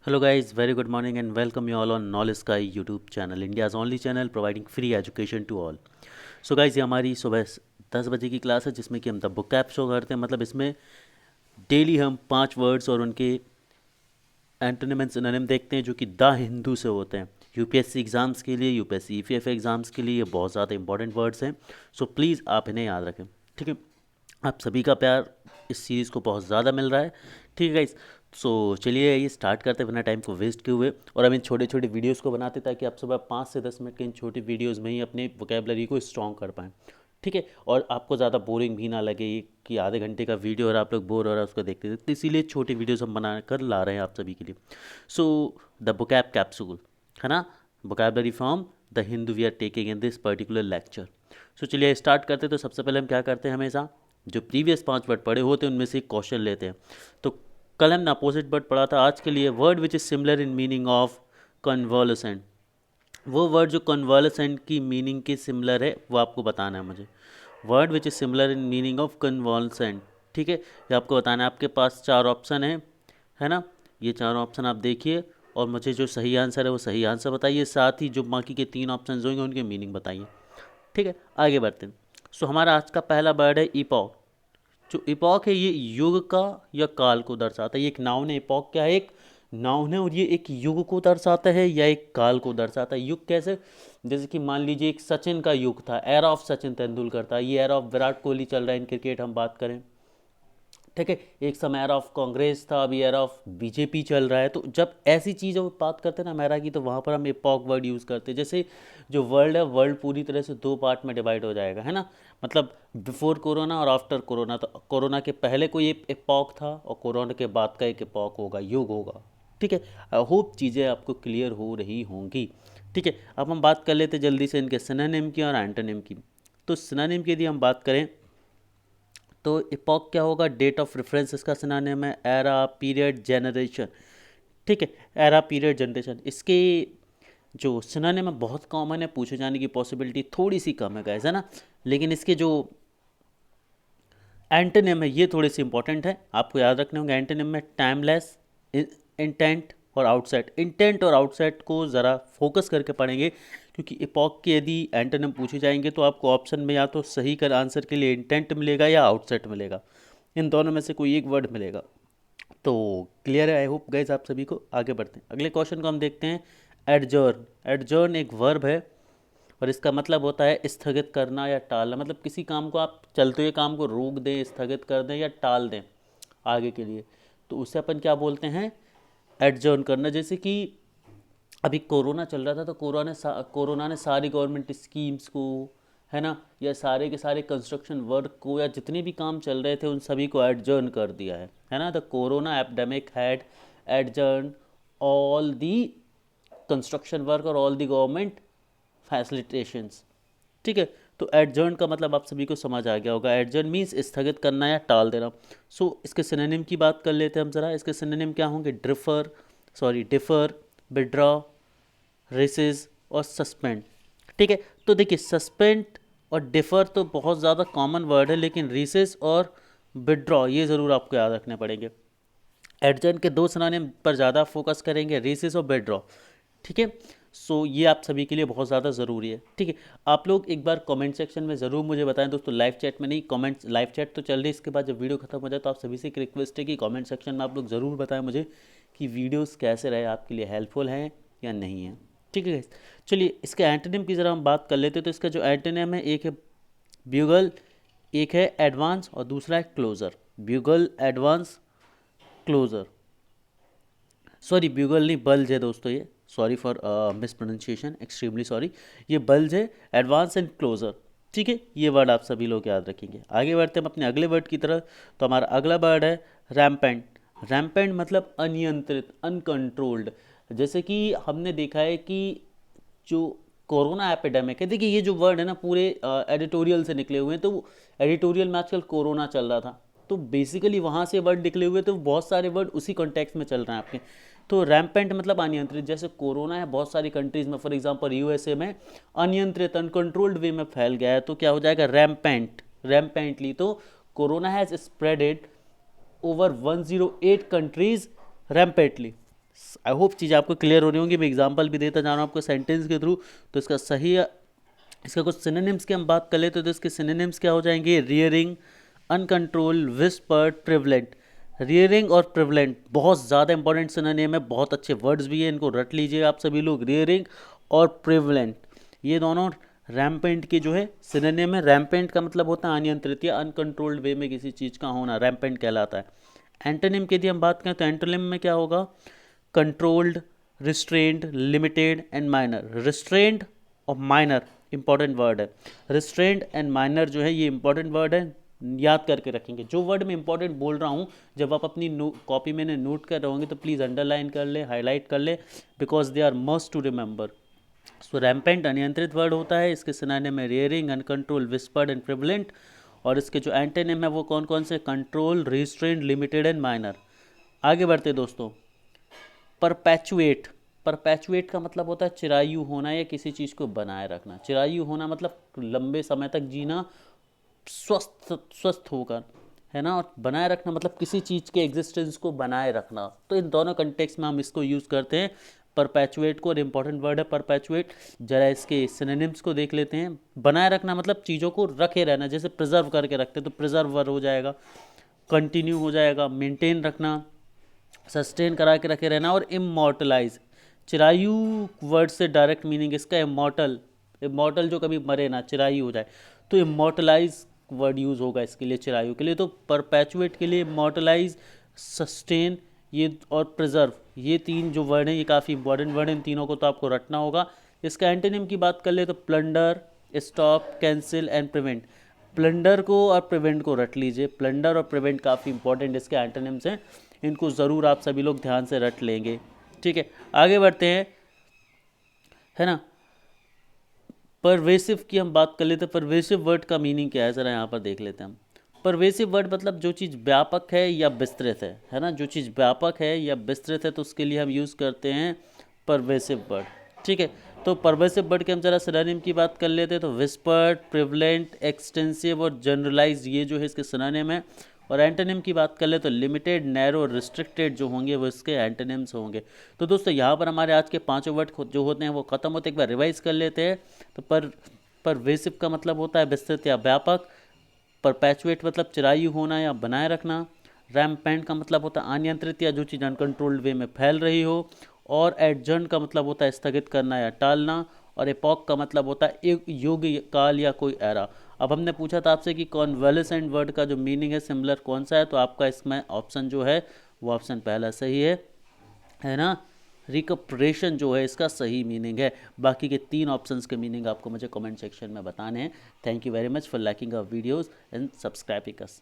Hello guys, very good morning and welcome you all on Knowledge Sky YouTube channel, India's only channel providing free education to all. So guys, ये हमारी सुबह 10 बजे की class है जिसमें कि हम द बुक ऐप शो करते हैं। मतलब इसमें डेली हम 5 वर्ड्स और उनके एंटोनिम एंड सिनोनिम देखते हैं जो कि द हिंदू से होते हैं। यूपीएससी एग्ज़ाम्स के लिए, यूपीएससी ईपीएफ एग्ज़ाम्स के लिए ये बहुत ज़्यादा इंपॉर्टेंट वर्ड्स हैं। सो प्लीज़ आप इन्हें याद रखें, ठीक है। आप सभी का प्यार इस सीरीज़ को बहुत ज़्यादा मिल रहा है, ठीक है गाइस। सो चलिए ये स्टार्ट करते हैं बिना टाइम को वेस्ट किए हुए, और हम इन छोटे छोटे वीडियोस को बनाते ताकि आप सुबह 5 से 10 मिनट के इन छोटी वीडियोस में ही अपने वोकेबलरी को स्ट्रॉन्ग कर पाएँ, ठीक है। और आपको ज़्यादा बोरिंग भी ना लगे कि आधे घंटे का वीडियो और आप लोग बोर हो रहा है उसको देखते देखते, इसीलिए छोटी वीडियोस हम बना कर ला रहे हैं आप सभी के लिए। सो द वोकैब कैप्सूल है ना, vocabulary from the Hindu we are taking in this particular lecture. So चलिए स्टार्ट करते हैं। तो सबसे पहले हम क्या करते हैं, हमेशा जो प्रीवियस 5 वर्ड पढ़े होते हैं उनमें से एक क्वेश्चन लेते हैं। तो कल हमने अपोजिट वर्ड पढ़ा था, आज के लिए word which is similar in meaning of convalescent. वो वर्ड जो कन्वॉल्सेंट की मीनिंग के सिमिलर है वो आपको बताना है मुझे। Word which is similar in meaning of convalescent, ठीक है, ये आपको बताना है। आपके पास 4 ऑप्शन है ना। ये 4 ऑप्शन आप देखिए और मुझे जो सही आंसर है वो सही आंसर बताइए, साथ ही जो बाकी के 3 ऑप्शन होंगे उनके मीनिंग बताइए, ठीक है। आगे बढ़ते हैं। सो हमारा आज का पहला वर्ड है इपॉक। जो इपॉक है ये युग का या काल को दर्शाता है। ये एक नाउन है, इपॉक क्या है, एक नाउन है, और ये एक युग को दर्शाता है या एक काल को दर्शाता है। युग कैसे, जैसे कि मान लीजिए एक सचिन का युग था, एरा ऑफ सचिन तेंदुलकर था, ये एरा ऑफ विराट कोहली चल रहा है इन क्रिकेट हम बात करें, ठीक है। एक समय एरा ऑफ कांग्रेस था, अभी एरा ऑफ बीजेपी चल रहा है। तो जब ऐसी चीज़ों पर बात करते हैं ना मेरा की, तो वहाँ पर हम एपॉक वर्ड यूज़ करते हैं। जैसे जो वर्ल्ड है, वर्ल्ड पूरी तरह से 2 पार्ट में डिवाइड हो जाएगा, है ना। मतलब बिफोर कोरोना और आफ्टर कोरोना। तो कोरोना के पहले कोई एपॉक था और कोरोना के बाद का एक एपॉक होगा, युग होगा, ठीक है। आई होप चीज़ें आपको क्लियर हो रही होंगी, ठीक है। अब हम बात कर लेते जल्दी से इनके सिनोनिम की और एंटोनिम की। तो सिनोनिम की यदि हम बात करें तो इपॉक क्या होगा, डेट ऑफ रेफरेंस इसका सिनोनिम है, एरा, पीरियड, जनरेशन, ठीक है। एरा, पीरियड, जनरेशन इसके जो सिनोनिम है बहुत कॉमन है, पूछे जाने की पॉसिबिलिटी थोड़ी सी कम है गाइस, है ना। लेकिन इसके जो एंटोनिम है ये थोड़े से इंपॉर्टेंट है, आपको याद रखने होंगे। एंटोनिम में टाइमलेस, इंटेंट और आउटसेट। इंटेंट और आउटसेट को ज़रा फोकस करके पढ़ेंगे, क्योंकि इपॉक के यदि एंटोनिम पूछे जाएंगे तो आपको ऑप्शन में या तो सही कर आंसर के लिए इंटेंट मिलेगा या आउटसेट मिलेगा, इन दोनों में से कोई एक वर्ड मिलेगा। तो क्लियर है, आई होप गाइस आप सभी को। आगे बढ़ते हैं, अगले क्वेश्चन को हम देखते हैं। एडजर्न। एडजर्न एक वर्ब है और इसका मतलब होता है स्थगित करना या टालना। मतलब किसी काम को आप चलते हुए काम को रोक दें, स्थगित कर दें या टाल दें आगे के लिए, तो उसे अपन क्या बोलते हैं, एडजर्न करना। जैसे कि अभी कोरोना चल रहा था तो कोरोना ने सारी गवर्नमेंट स्कीम्स को, है ना, या सारे के सारे कंस्ट्रक्शन वर्क को या जितने भी काम चल रहे थे उन सभी को एडजर्न कर दिया है ना। The corona epidemic had adjourn all the construction work और ऑल दी गवर्नमेंट फैसिलिटेशंस, ठीक है। तो एडजर्न का मतलब आप सभी को समझ आ गया होगा। एडजर्न मीन्स स्थगित करना या टाल देना। सो इसके सिनोनिम की बात कर लेते हैं हम ज़रा। इसके सिनोनिम क्या होंगे, डिफर, विड्रॉ, रेसेस और सस्पेंड, ठीक है। तो देखिए सस्पेंड और डिफर तो बहुत ज़्यादा कॉमन वर्ड है, लेकिन रेसेस और विड्रॉ ये ज़रूर आपको याद रखने पड़ेंगे। एडजर्न के 2 सिनोनिम पर ज़्यादा फोकस करेंगे, रेसेस और विड्रॉ, ठीक है। सो ये आप सभी के लिए बहुत ज़्यादा ज़रूरी है, ठीक है। आप लोग एक बार कमेंट सेक्शन में ज़रूर मुझे बताएं दोस्तों, लाइव चैट में नहीं, कमेंट्स, लाइव चैट तो चल रही है, इसके बाद जब वीडियो खत्म हो जाए तो आप सभी से एक रिक्वेस्ट है कि कमेंट सेक्शन में आप लोग ज़रूर बताएं मुझे कि वीडियोस कैसे रहे, आपके लिए हेल्पफुल हैं या नहीं है, ठीक है guys? चलिए इसके एंटोनिम की ज़रा हम बात कर लेते हैं। तो इसका जो एंटोनिम है, एक है ब्यूगल, एक है एडवांस और दूसरा है closure. Bugle, advance, closure, sorry bugle नहीं, बल्ज है दोस्तों ये, sorry for miss pronunciation, extremely sorry. ये बल्ज है, एडवांस एंड क्लोजर, ठीक है। ये वर्ड आप सभी लोग याद रखेंगे। आगे बढ़ते हैं हम अपने अगले वर्ड की तरफ। तो हमारा अगला वर्ड है रैम्पेंट। रैम्पेंट मतलब अनियंत्रित, अनकंट्रोल्ड। जैसे कि हमने देखा है कि जो कोरोना एपिडेमिक है, देखिए ये जो वर्ड है ना पूरे एडिटोरियल से निकले हुए हैं। तो एडिटोरियल में आजकल कोरोना चल रहा था, तो बेसिकली वहाँ से वर्ड निकले हुए, तो बहुत सारे वर्ड उसी कॉन्टेक्स्ट में चल रहे हैं आपके। तो रैम्पेंट मतलब अनियंत्रित। जैसे कोरोना है बहुत सारी कंट्रीज़ में, फॉर एग्जांपल यूएसए में अनियंत्रित, अनकंट्रोल्ड वे में फैल गया है, तो क्या हो जाएगा, रैम्पेंट, रैम्पेंटली। तो corona has spreaded over 108 countries rampantly, I hope चीज़ आपको क्लियर हो रही होंगी। मैं एग्जांपल भी देता जा रहा हूँ आपको सेंटेंस के थ्रू। तो इसका सही, इसका कुछ सिनोनिम्स की हम बात कर लेते तो इसके सिनोनिम्स क्या हो जाएंगे? Rearing, uncontrol, whispered, prevalent. Rearing और प्रिवलेंट बहुत ज़्यादा इंपॉर्टेंट सिनोनिम है, बहुत अच्छे वर्ड्स भी हैं, इनको रट लीजिए आप सभी लोग। रियरिंग और प्रिवलेंट ये दोनों रैम्पेंट के जो है सिनोनिम है। रैम्पेंट का मतलब होता है अनियंत्रित या अनकंट्रोल्ड वे में किसी चीज़ का होना, रैम्पेंट कहलाता है। एंटोनिम की यदि हम बात करें तो एंटोनिम में क्या होगा? Controlled, restrained, limited and minor. Restrained और माइनर इंपॉर्टेंट वर्ड है। रिस्ट्रेंड एंड माइनर जो है ये इंपॉर्टेंट वर्ड है, याद करके रखेंगे। जो वर्ड मैं इंपॉर्टेंट बोल रहा हूँ जब आप अपनी कॉपी में नोट कर रहे होंगे तो प्लीज़ अंडरलाइन कर ले, हाईलाइट कर ले, because they are must to remember. So rampant अनियंत्रित वर्ड होता है, इसके सिनोनिम में rearing, uncontrol, whispered and prevalent. और इसके जो एंटोनिम है वो कौन कौन से? Control, restrained, limited and minor. आगे बढ़ते दोस्तों। परपैचुएट। परपैचुएट का मतलब होता है चिरायु होना या किसी चीज़ को बनाए रखना। चिरायु होना मतलब लंबे समय तक जीना, स्वस्थ स्वस्थ होकर, है ना। और बनाए रखना मतलब किसी चीज़ के एग्जिस्टेंस को बनाए रखना। तो इन दोनों कंटेक्स्ट में हम इसको यूज़ करते हैं परपैचुएट को, और इम्पॉर्टेंट वर्ड है परपैचुएट। जरा इसके सिनोनिम्स को देख लेते हैं। बनाए रखना मतलब चीज़ों को रखे रहना, जैसे प्रिजर्व करके रखते तो प्रिजर्व वर्ड हो जाएगा, कंटिन्यू हो जाएगा, मेंटेन रखना, सस्टेन करा के रखे रहना। और इमॉर्टलाइज, चिरायु वर्ड से डायरेक्ट मीनिंग इसका इमॉर्टल, इमॉर्टल जो कभी मरे ना, चिरायु हो जाए, तो इमॉर्टलाइज वर्ड यूज़ होगा इसके लिए, चिरायु के लिए। तो परपैचुएट के लिए इमॉर्टलाइज, सस्टेन ये और प्रिजर्व, ये तीन जो वर्ड हैं ये काफ़ी इंपॉर्टेंट वर्ड हैं, इन तीनों को तो आपको रटना होगा। इसका एंटोनिम की बात कर ले तो plunder, stop, cancel and prevent. Plunder को और प्रिवेंट को रट लीजिए। प्लंडर और प्रिवेंट काफ़ी इंपॉर्टेंट इसके एंटोनिम्स हैं, इनको ज़रूर आप सभी लोग ध्यान से रट लेंगे। ठीक है, आगे बढ़ते हैं, है ना। परवेसिव की हम बात कर लेते हैं। परवेसिव वर्ड का मीनिंग क्या है ज़रा यहाँ पर देख लेते हैं हम। परवेसिव वर्ड मतलब जो चीज़ व्यापक है या विस्तृत है ना। जो चीज़ व्यापक है या विस्तृत है तो उसके लिए हम यूज़ करते हैं परवेसिव वर्ड। ठीक है, तो परवेसिव वर्ड के हम ज़रा सिनोनिम की बात कर लेते हैं। तो विस्पर्ड, प्रिवलेंट, एक्सटेंसिव और जनरलाइज ये जो है इसके सिनोनिम है। और एंटोनिम की बात कर ले तो लिमिटेड, नैरो, रिस्ट्रिक्टेड जो होंगे वो इसके एंटोनिम्स होंगे। तो दोस्तों यहाँ पर हमारे आज के 5 वर्ड जो होते हैं वो ख़त्म होते हैं। एक बार रिवाइज कर लेते हैं। तो परवेसिव का मतलब होता है विस्तृत या व्यापक। परपैचुएट मतलब चिरायु होना या बनाए रखना। रैम्पेंट का मतलब होता है अनियंत्रित या जो चीज़ अनकंट्रोल्ड वे में फैल रही हो। और एडजर्न का मतलब होता है स्थगित करना या टालना। और एपॉक का मतलब होता है एक युग, काल या कोई एरा। अब हमने पूछा था आपसे कि कॉन्वेलेसेंट वर्ड का जो मीनिंग है सिमिलर कौन सा है, तो आपका इसमें ऑप्शन जो है वो ऑप्शन पहला सही है ना। रिकपरेशन जो है इसका सही मीनिंग है। बाकी के 3 ऑप्शंस के मीनिंग आपको मुझे कमेंट सेक्शन में बताने हैं। Thank you very much for liking our videos and subscribing us.